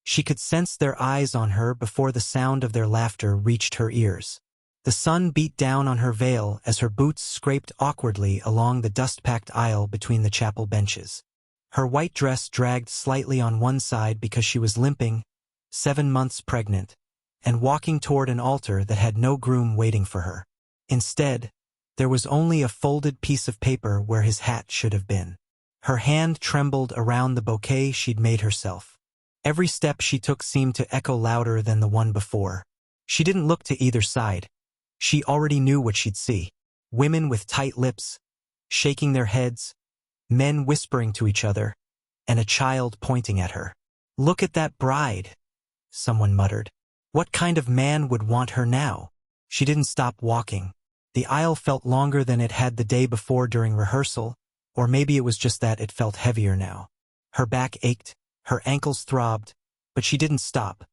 She could sense their eyes on her before the sound of their laughter reached her ears. The sun beat down on her veil as her boots scraped awkwardly along the dust-packed aisle between the chapel benches. Her white dress dragged slightly on one side because she was limping, 7 months pregnant, and walking toward an altar that had no groom waiting for her. Instead, there was only a folded piece of paper where his hat should have been. Her hand trembled around the bouquet she'd made herself. Every step she took seemed to echo louder than the one before. She didn't look to either side. She already knew what she'd see. Women with tight lips, shaking their heads, men whispering to each other, and a child pointing at her. "Look at that bride," someone muttered. What kind of man would want her now? She didn't stop walking. The aisle felt longer than it had the day before during rehearsal, or maybe it was just that it felt heavier now. Her back ached, her ankles throbbed, but she didn't stop.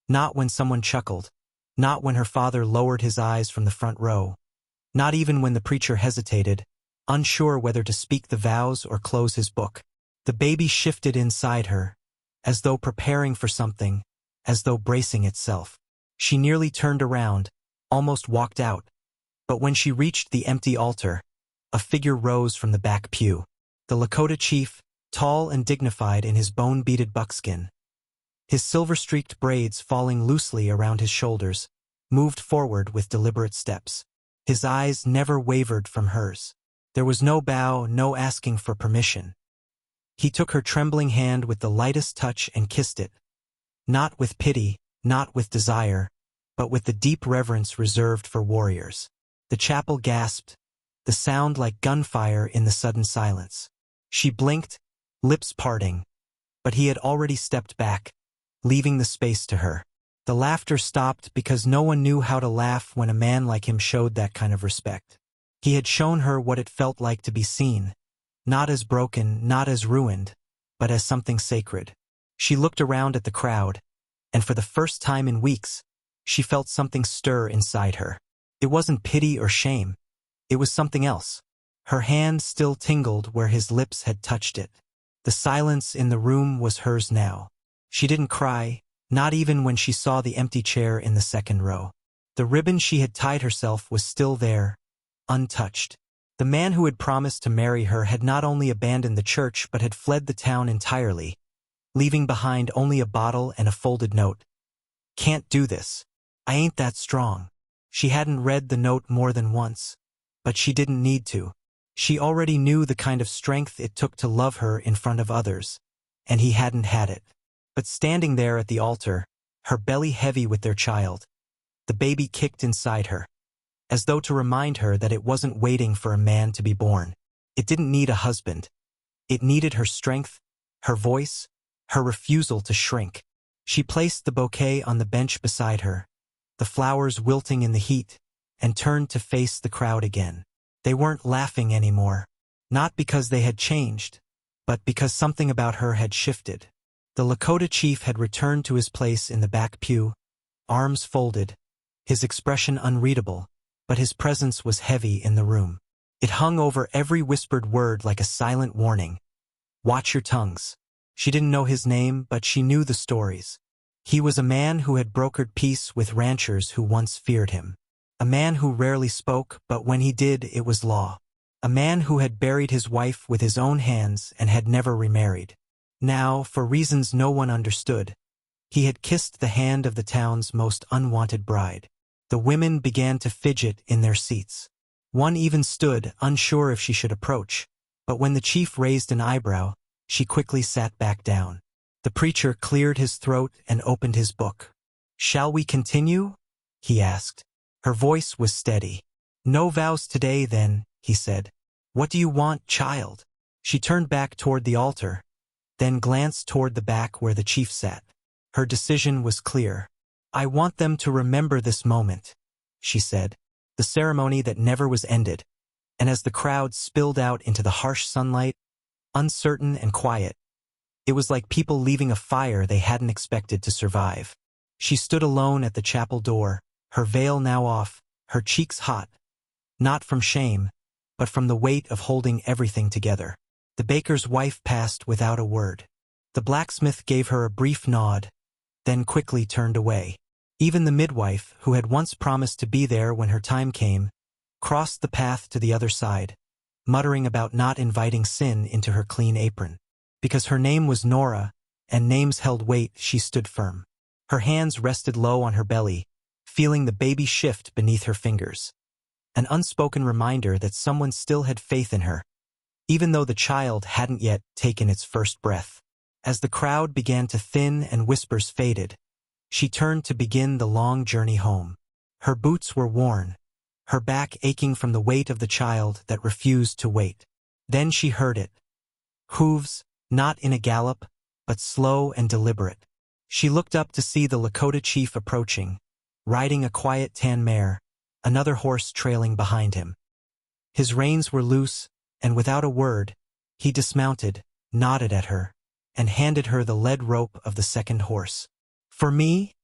Not when someone chuckled. Not when her father lowered his eyes from the front row. Not even when the preacher hesitated, unsure whether to speak the vows or close his book. The baby shifted inside her, as though preparing for something, as though bracing itself. She nearly turned around, almost walked out. But when she reached the empty altar, a figure rose from the back pew. The Lakota Chief, tall and dignified in his bone-beaded buckskin. His silver-streaked braids falling loosely around his shoulders, moved forward with deliberate steps. His eyes never wavered from hers. There was no bow, no asking for permission. He took her trembling hand with the lightest touch and kissed it. Not with pity, not with desire, but with the deep reverence reserved for warriors. The chapel gasped, the sound like gunfire in the sudden silence. She blinked, lips parting, but he had already stepped back, leaving the space to her. The laughter stopped because no one knew how to laugh when a man like him showed that kind of respect. He had shown her what it felt like to be seen, not as broken, not as ruined, but as something sacred. She looked around at the crowd, and for the first time in weeks, she felt something stir inside her. It wasn't pity or shame. It was something else. Her hand still tingled where his lips had touched it. The silence in the room was hers now. She didn't cry, not even when she saw the empty chair in the second row. The ribbon she had tied herself was still there, untouched. The man who had promised to marry her had not only abandoned the church but had fled the town entirely, leaving behind only a bottle and a folded note. "Can't do this. I ain't that strong." She hadn't read the note more than once, but she didn't need to. She already knew the kind of strength it took to love her in front of others, and he hadn't had it. But standing there at the altar, her belly heavy with their child, the baby kicked inside her, as though to remind her that it wasn't waiting for a man to be born. It didn't need a husband. It needed her strength, her voice, her refusal to shrink. She placed the bouquet on the bench beside her, the flowers wilting in the heat, and turned to face the crowd again. They weren't laughing anymore, not because they had changed, but because something about her had shifted. The Lakota Chief had returned to his place in the back pew, arms folded, his expression unreadable, but his presence was heavy in the room. It hung over every whispered word like a silent warning. "Watch your tongues." She didn't know his name, but she knew the stories. He was a man who had brokered peace with ranchers who once feared him. A man who rarely spoke, but when he did, it was law. A man who had buried his wife with his own hands and had never remarried. Now, for reasons no one understood, he had kissed the hand of the town's most unwanted bride. The women began to fidget in their seats. One even stood, unsure if she should approach, but when the chief raised an eyebrow, she quickly sat back down. The preacher cleared his throat and opened his book. "Shall we continue?" he asked. Her voice was steady. "No vows today, then," he said. "What do you want, child?" She turned back toward the altar, then glanced toward the back where the chief sat. Her decision was clear. "I want them to remember this moment," she said, the ceremony that never was ended. And as the crowd spilled out into the harsh sunlight, uncertain and quiet, it was like people leaving a fire they hadn't expected to survive. She stood alone at the chapel door, her veil now off, her cheeks hot, not from shame, but from the weight of holding everything together. The baker's wife passed without a word. The blacksmith gave her a brief nod, then quickly turned away. Even the midwife, who had once promised to be there when her time came, crossed the path to the other side, muttering about not inviting sin into her clean apron. Because her name was Nora, and names held weight, she stood firm. Her hands rested low on her belly, feeling the baby shift beneath her fingers. An unspoken reminder that someone still had faith in her, even though the child hadn't yet taken its first breath. As the crowd began to thin and whispers faded, she turned to begin the long journey home. Her boots were worn, her back aching from the weight of the child that refused to wait. Then she heard it. Hooves, not in a gallop, but slow and deliberate. She looked up to see the Lakota Chief approaching, riding a quiet tan mare, another horse trailing behind him. His reins were loose, and without a word, he dismounted, nodded at her, and handed her the lead rope of the second horse. "For me?"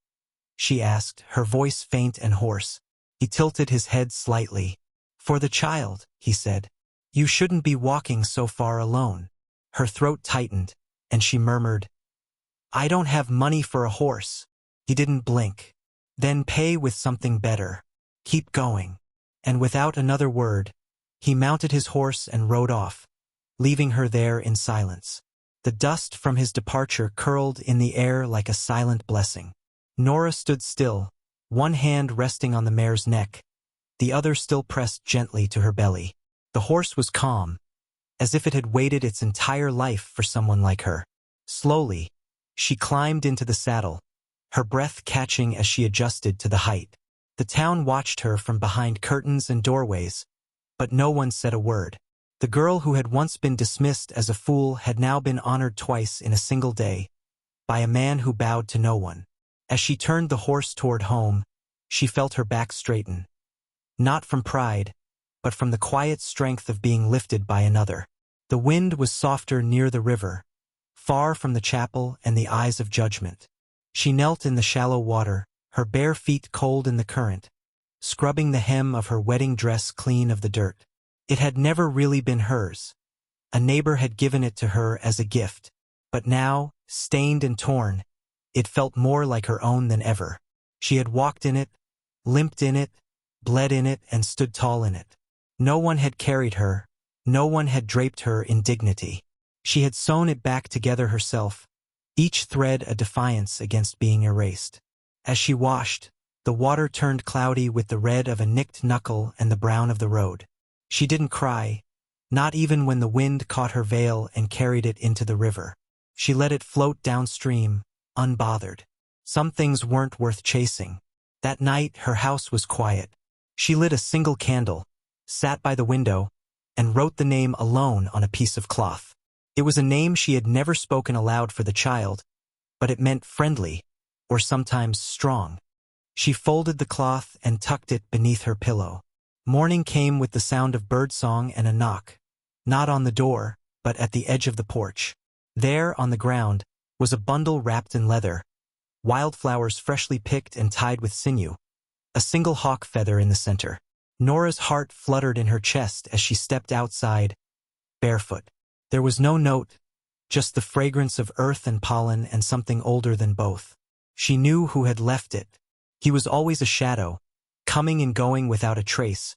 she asked, her voice faint and hoarse. He tilted his head slightly. "For the child," he said. "You shouldn't be walking so far alone." Her throat tightened, and she murmured, "I don't have money for a horse." He didn't blink. "Then pay with something better. Keep going." And without another word, he mounted his horse and rode off, leaving her there in silence. The dust from his departure curled in the air like a silent blessing. Nora stood still, one hand resting on the mare's neck, the other still pressed gently to her belly. The horse was calm, as if it had waited its entire life for someone like her. Slowly, she climbed into the saddle, her breath catching as she adjusted to the height. The town watched her from behind curtains and doorways, but no one said a word. The girl who had once been dismissed as a fool had now been honored twice in a single day, by a man who bowed to no one. As she turned the horse toward home, she felt her back straighten. Not from pride, but from the quiet strength of being lifted by another. The wind was softer near the river, far from the chapel and the eyes of judgment. She knelt in the shallow water, her bare feet cold in the current, scrubbing the hem of her wedding dress clean of the dirt. It had never really been hers. A neighbor had given it to her as a gift, but now, stained and torn, it felt more like her own than ever. She had walked in it, limped in it, bled in it, and stood tall in it. No one had carried her, no one had draped her in dignity. She had sewn it back together herself, each thread a defiance against being erased. As she washed, the water turned cloudy with the red of a nicked knuckle and the brown of the road. She didn't cry, not even when the wind caught her veil and carried it into the river. She let it float downstream, unbothered. Some things weren't worth chasing. That night her house was quiet. She lit a single candle, sat by the window, and wrote the name alone on a piece of cloth. It was a name she had never spoken aloud for the child, but it meant friendly, or sometimes strong. She folded the cloth and tucked it beneath her pillow. Morning came with the sound of birdsong and a knock, not on the door, but at the edge of the porch. There, on the ground, was a bundle wrapped in leather, wildflowers freshly picked and tied with sinew, a single hawk feather in the center. Nora's heart fluttered in her chest as she stepped outside, barefoot. There was no note, just the fragrance of earth and pollen and something older than both. She knew who had left it. He was always a shadow, coming and going without a trace,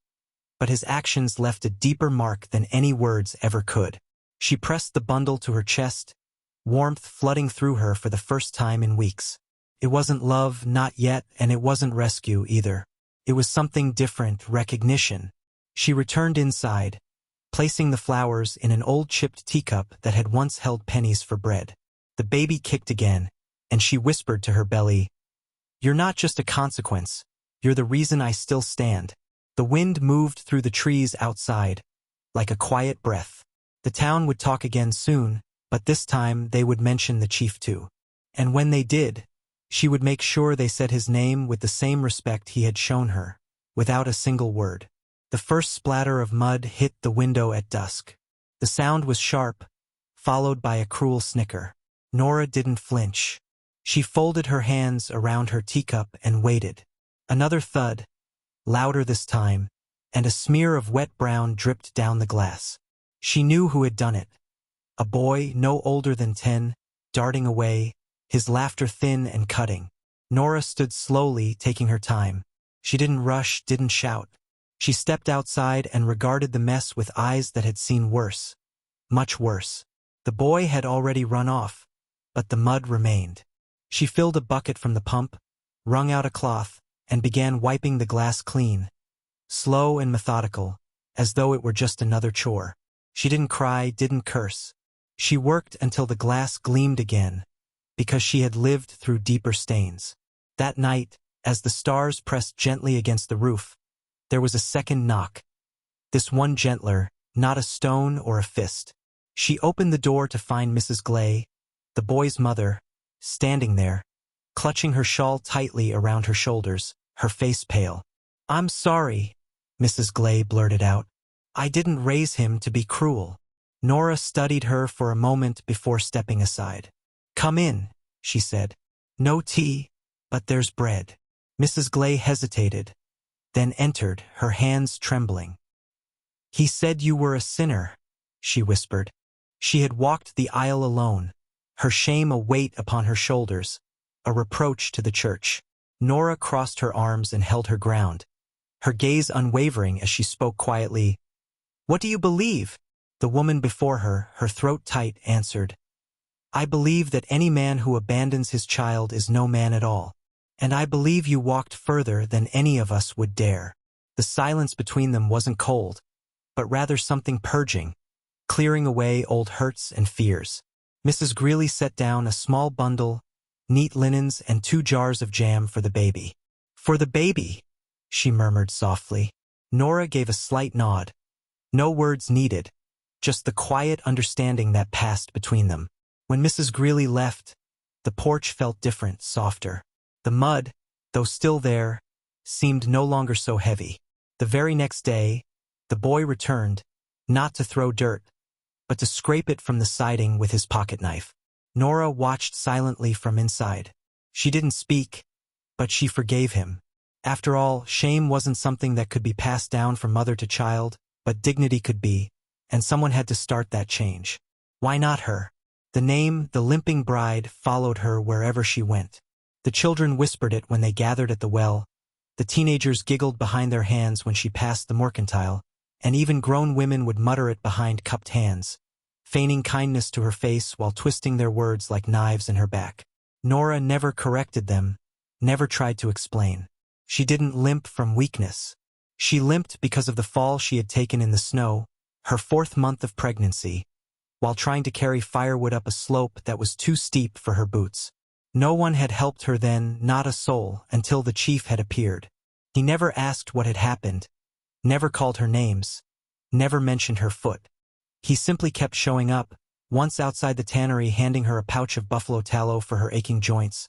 but his actions left a deeper mark than any words ever could. She pressed the bundle to her chest, warmth flooding through her for the first time in weeks. It wasn't love, not yet, and it wasn't rescue either. It was something different, recognition. She returned inside, placing the flowers in an old chipped teacup that had once held pennies for bread. The baby kicked again, and she whispered to her belly, "You're not just a consequence. You're the reason I still stand." The wind moved through the trees outside, like a quiet breath. The town would talk again soon, but this time they would mention the chief too. And when they did, she would make sure they said his name with the same respect he had shown her, without a single word. The first splatter of mud hit the window at dusk. The sound was sharp, followed by a cruel snicker. Nora didn't flinch. She folded her hands around her teacup and waited. Another thud, louder this time, and a smear of wet brown dripped down the glass. She knew who had done it. A boy no older than 10, darting away, his laughter thin and cutting. Nora stood slowly, taking her time. She didn't rush, didn't shout. She stepped outside and regarded the mess with eyes that had seen worse. Much worse. The boy had already run off, but the mud remained. She filled a bucket from the pump, wrung out a cloth, and began wiping the glass clean. Slow and methodical, as though it were just another chore. She didn't cry, didn't curse. She worked until the glass gleamed again, because she had lived through deeper stains. That night, as the stars pressed gently against the roof, there was a second knock. This one gentler, not a stone or a fist. She opened the door to find Mrs. Glay, the boy's mother, standing there, clutching her shawl tightly around her shoulders, her face pale. "I'm sorry," Mrs. Glay blurted out. "I didn't raise him to be cruel." Nora studied her for a moment before stepping aside. "Come in," she said. "No tea, but there's bread." Mrs. Glay hesitated, then entered, her hands trembling. "He said you were a sinner," she whispered. She had walked the aisle alone, her shame a weight upon her shoulders, a reproach to the church. Nora crossed her arms and held her ground, her gaze unwavering as she spoke quietly. "What do you believe?" The woman before her, her throat tight, answered, "I believe that any man who abandons his child is no man at all. And I believe you walked further than any of us would dare." The silence between them wasn't cold, but rather something purging, clearing away old hurts and fears. Mrs. Greeley set down a small bundle, neat linens, and 2 jars of jam for the baby. "For the baby," she murmured softly. Nora gave a slight nod. No words needed, just the quiet understanding that passed between them. When Mrs. Greeley left, the porch felt different, softer. The mud, though still there, seemed no longer so heavy. The very next day, the boy returned, not to throw dirt, but to scrape it from the siding with his pocket knife. Nora watched silently from inside. She didn't speak, but she forgave him. After all, shame wasn't something that could be passed down from mother to child, but dignity could be, and someone had to start that change. Why not her? The name, the limping bride, followed her wherever she went. The children whispered it when they gathered at the well, the teenagers giggled behind their hands when she passed the mercantile, and even grown women would mutter it behind cupped hands, feigning kindness to her face while twisting their words like knives in her back. Nora never corrected them, never tried to explain. She didn't limp from weakness. She limped because of the fall she had taken in the snow, her 4th month of pregnancy, while trying to carry firewood up a slope that was too steep for her boots. No one had helped her then, not a soul, until the chief had appeared. He never asked what had happened, never called her names, never mentioned her foot. He simply kept showing up, once outside the tannery handing her a pouch of buffalo tallow for her aching joints,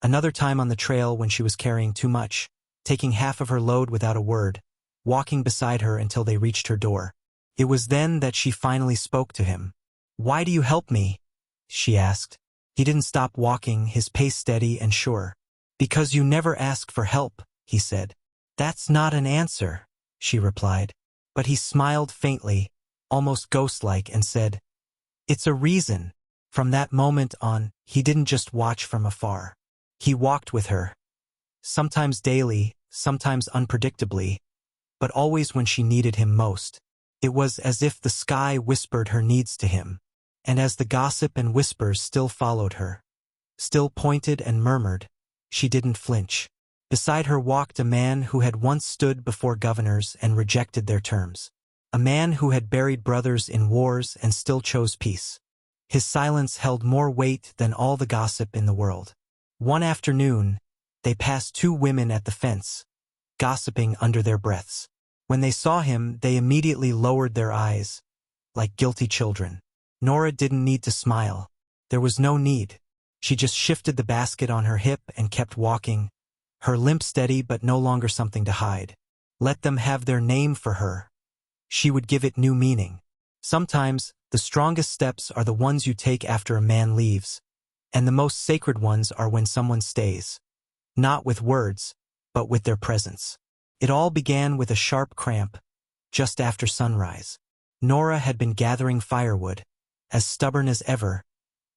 another time on the trail when she was carrying too much, taking half of her load without a word, walking beside her until they reached her door. It was then that she finally spoke to him. "Why do you help me?" she asked. He didn't stop walking, his pace steady and sure. "Because you never ask for help," he said. "That's not an answer," she replied. But he smiled faintly, almost ghost-like, and said, "It's a reason." From that moment on, he didn't just watch from afar. He walked with her. Sometimes daily, sometimes unpredictably, but always when she needed him most. It was as if the sky whispered her needs to him. And as the gossip and whispers still followed her, still pointed and murmured, she didn't flinch. Beside her walked a man who had once stood before governors and rejected their terms. A man who had buried brothers in wars and still chose peace. His silence held more weight than all the gossip in the world. One afternoon, they passed 2 women at the fence, gossiping under their breaths. When they saw him, they immediately lowered their eyes, like guilty children. Nora didn't need to smile. There was no need. She just shifted the basket on her hip and kept walking, her limp steady but no longer something to hide. Let them have their name for her. She would give it new meaning. Sometimes, the strongest steps are the ones you take after a man leaves, and the most sacred ones are when someone stays. Not with words, but with their presence. It all began with a sharp cramp, just after sunrise. Nora had been gathering firewood, as stubborn as ever,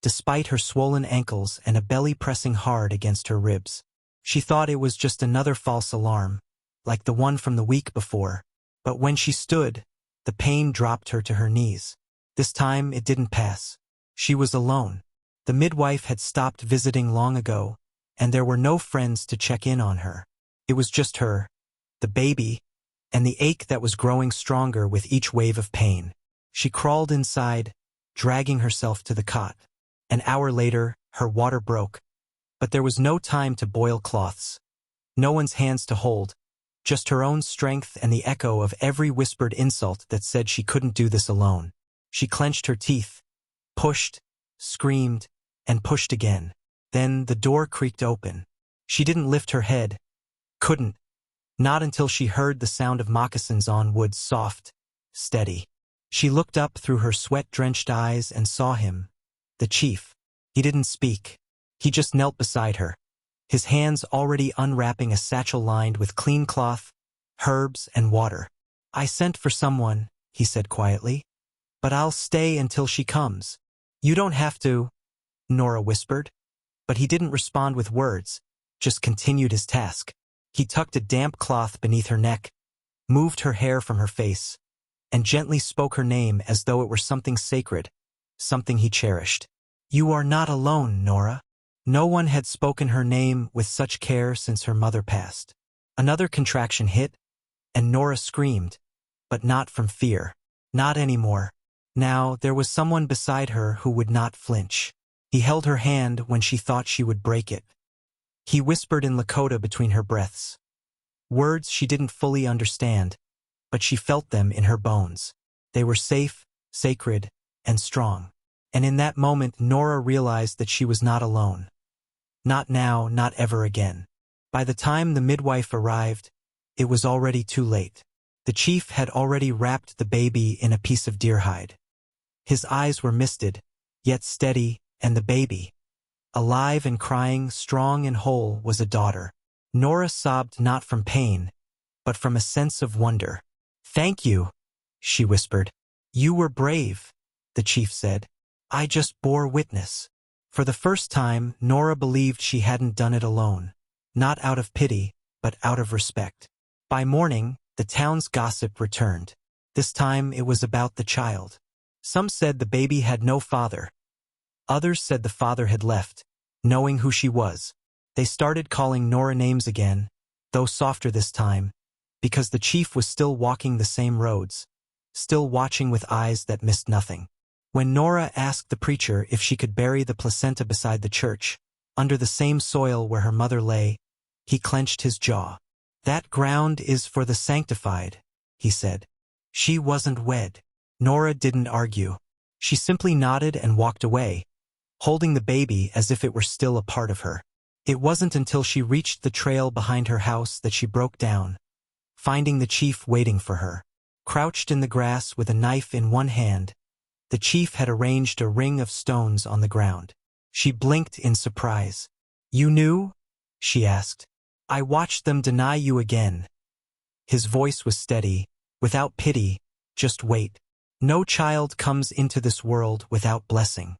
despite her swollen ankles and a belly pressing hard against her ribs. She thought it was just another false alarm, like the one from the week before, but when she stood, the pain dropped her to her knees. This time it didn't pass. She was alone. The midwife had stopped visiting long ago, and there were no friends to check in on her. It was just her, the baby, and the ache that was growing stronger with each wave of pain. She crawled inside, dragging herself to the cot. An hour later, her water broke, but there was no time to boil cloths. No one's hands to hold, just her own strength and the echo of every whispered insult that said she couldn't do this alone. She clenched her teeth, pushed, screamed, and pushed again. Then the door creaked open. She didn't lift her head, couldn't, not until she heard the sound of moccasins on wood, soft, steady. She looked up through her sweat-drenched eyes and saw him, the chief. He didn't speak. He just knelt beside her, his hands already unwrapping a satchel lined with clean cloth, herbs, and water. "I sent for someone," he said quietly, "but I'll stay until she comes." "You don't have to," Nora whispered. But he didn't respond with words, just continued his task. He tucked a damp cloth beneath her neck, moved her hair from her face, and gently spoke her name as though it were something sacred, something he cherished. "You are not alone, Nora." No one had spoken her name with such care since her mother passed. Another contraction hit, and Nora screamed, but not from fear. Not anymore. Now there was someone beside her who would not flinch. He held her hand when she thought she would break it. He whispered in Lakota between her breaths. Words she didn't fully understand, but she felt them in her bones. They were safe, sacred, and strong. And in that moment Nora realized that she was not alone. Not now, not ever again. By the time the midwife arrived, it was already too late. The chief had already wrapped the baby in a piece of deer hide. His eyes were misted, yet steady, and the baby, alive and crying, strong and whole, was a daughter. Nora sobbed not from pain, but from a sense of wonder. "Thank you," she whispered. "You were brave," the chief said. "I just bore witness." For the first time, Nora believed she hadn't done it alone. Not out of pity, but out of respect. By morning, the town's gossip returned. This time it was about the child. Some said the baby had no father. Others said the father had left, knowing who she was. They started calling Nora names again, though softer this time, because the chief was still walking the same roads, still watching with eyes that missed nothing. When Nora asked the preacher if she could bury the placenta beside the church, under the same soil where her mother lay, he clenched his jaw. "That ground is for the sanctified," he said. She wasn't wed. Nora didn't argue. She simply nodded and walked away, holding the baby as if it were still a part of her. It wasn't until she reached the trail behind her house that she broke down, finding the chief waiting for her. Crouched in the grass with a knife in one hand, the chief had arranged a ring of stones on the ground. She blinked in surprise. "You knew?" she asked. "I watched them deny you again." His voice was steady, without pity, just wait. No child comes into this world without blessing,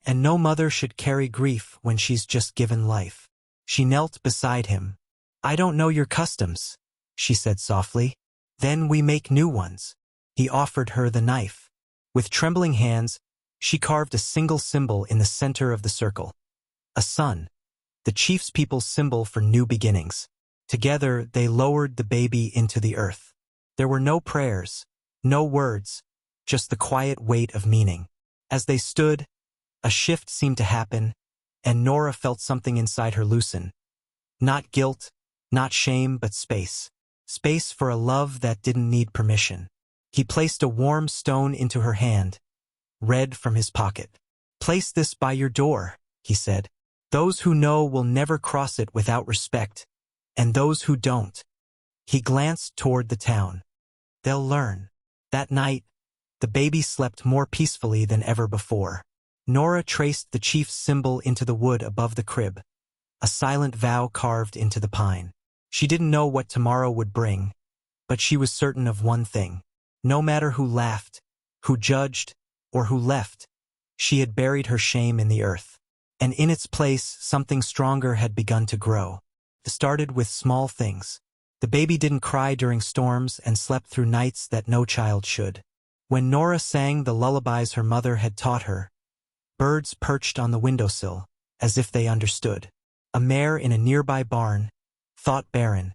and no mother should carry grief when she's just given life. She knelt beside him. "I don't know your customs," she said softly. "Then we make new ones." He offered her the knife. With trembling hands, she carved a single symbol in the center of the circle. A sun, the chief's people's symbol for new beginnings. Together, they lowered the baby into the earth. There were no prayers, no words, just the quiet weight of meaning. As they stood, a shift seemed to happen, and Nora felt something inside her loosen. Not guilt, not shame, but space. Space for a love that didn't need permission. He placed a warm stone into her hand, red from his pocket. "Place this by your door," he said. "Those who know will never cross it without respect, and those who don't." He glanced toward the town. "They'll learn." That night, the baby slept more peacefully than ever before. Nora traced the chief's symbol into the wood above the crib, a silent vow carved into the pine. She didn't know what tomorrow would bring, but she was certain of one thing. No matter who laughed, who judged, or who left, She had buried her shame in the earth. And in its place, something stronger had begun to grow. It started with small things. The baby didn't cry during storms and slept through nights that no child should. When Nora sang the lullabies her mother had taught her, birds perched on the windowsill, as if they understood. A mare in a nearby barn, thought barren,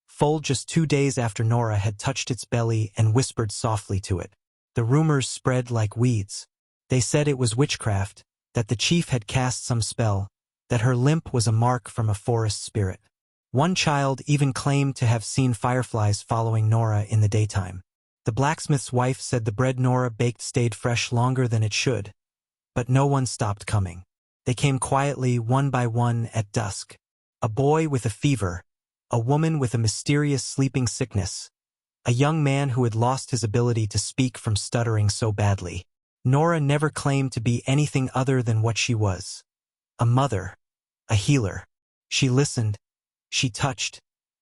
foaled just 2 days after Nora had touched its belly and whispered softly to it. The rumors spread like weeds. They said it was witchcraft, that the chief had cast some spell, that her limp was a mark from a forest spirit. One child even claimed to have seen fireflies following Nora in the daytime. The blacksmith's wife said the bread Nora baked stayed fresh longer than it should, but no one stopped coming. They came quietly, one by one, at dusk. A boy with a fever, a woman with a mysterious sleeping sickness, a young man who had lost his ability to speak from stuttering so badly. Nora never claimed to be anything other than what she was. A mother, a healer. She listened, she touched,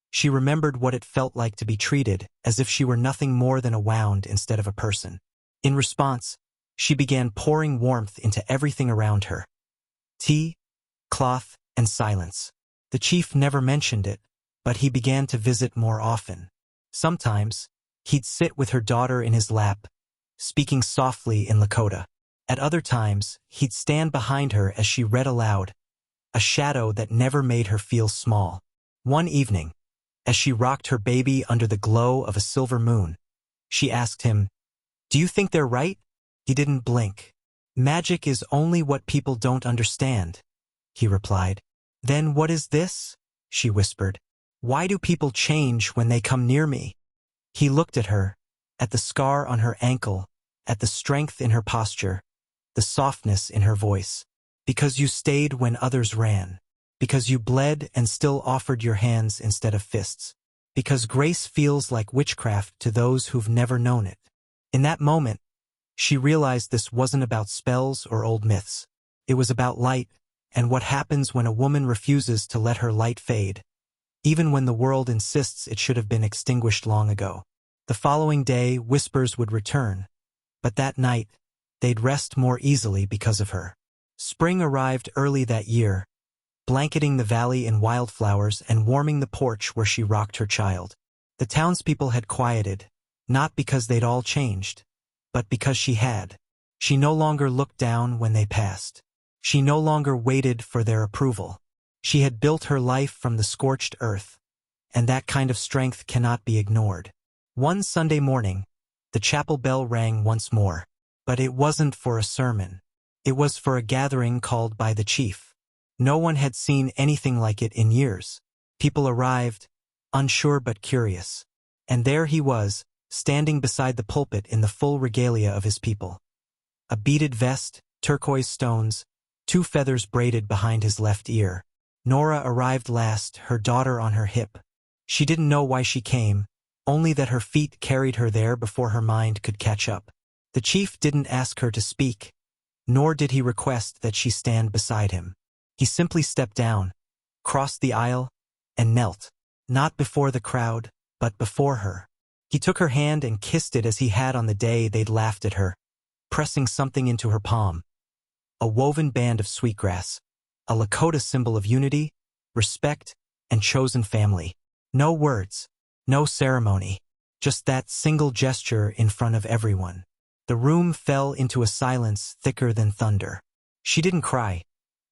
she remembered what it felt like to be treated as if she were nothing more than a wound instead of a person. In response, she began pouring warmth into everything around her. Tea, cloth, and silence. The chief never mentioned it, but he began to visit more often. Sometimes, he'd sit with her daughter in his lap, speaking softly in Lakota. At other times, he'd stand behind her as she read aloud, a shadow that never made her feel small. One evening, as she rocked her baby under the glow of a silver moon, she asked him, "Do you think they're right?" He didn't blink. "Magic is only what people don't understand," he replied. "Then what is this?" she whispered. "Why do people change when they come near me?" He looked at her, at the scar on her ankle, at the strength in her posture, the softness in her voice. "Because you stayed when others ran. Because you bled and still offered your hands instead of fists. Because grace feels like witchcraft to those who've never known it." In that moment, she realized this wasn't about spells or old myths. It was about light, and what happens when a woman refuses to let her light fade, even when the world insists it should have been extinguished long ago. The following day, whispers would return, but that night, they'd rest more easily because of her. Spring arrived early that year, blanketing the valley in wildflowers and warming the porch where she rocked her child. The townspeople had quieted, not because they'd all changed, but because she had. She no longer looked down when they passed. She no longer waited for their approval. She had built her life from the scorched earth, and that kind of strength cannot be ignored. One Sunday morning, the chapel bell rang once more, but it wasn't for a sermon. It was for a gathering called by the chief. No one had seen anything like it in years. People arrived, unsure but curious. And there he was, standing beside the pulpit in the full regalia of his people. A beaded vest, turquoise stones, 2 feathers braided behind his left ear. Nora arrived last, her daughter on her hip. She didn't know why she came, only that her feet carried her there before her mind could catch up. The chief didn't ask her to speak, nor did he request that she stand beside him. He simply stepped down, crossed the aisle, and knelt, not before the crowd, but before her. He took her hand and kissed it as he had on the day they'd laughed at her, pressing something into her palm. A woven band of sweetgrass, a Lakota symbol of unity, respect, and chosen family. No words, no ceremony, just that single gesture in front of everyone. The room fell into a silence thicker than thunder. She didn't cry.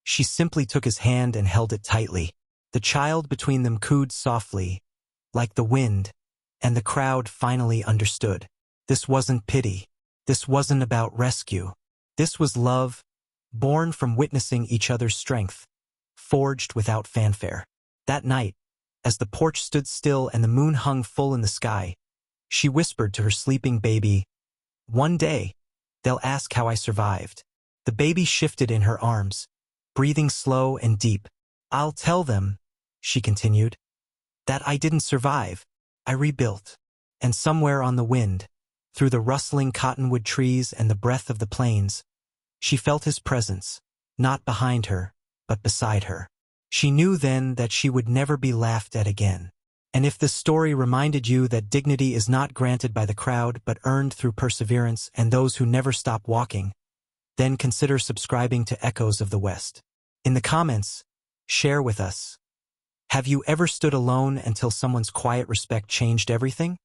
She simply took his hand and held it tightly. The child between them cooed softly, like the wind, and the crowd finally understood. This wasn't pity. This wasn't about rescue. This was love, born from witnessing each other's strength, forged without fanfare. That night, as the porch stood still and the moon hung full in the sky, she whispered to her sleeping baby, "One day, they'll ask how I survived." The baby shifted in her arms, breathing slow and deep. "I'll tell them," she continued, "that I didn't survive. I rebuilt." And somewhere on the wind, through the rustling cottonwood trees and the breath of the plains, she felt his presence, not behind her, but beside her. She knew then that she would never be laughed at again. And if this story reminded you that dignity is not granted by the crowd but earned through perseverance and those who never stop walking, then consider subscribing to Echoes of the West. In the comments, share with us. Have you ever stood alone until someone's quiet respect changed everything?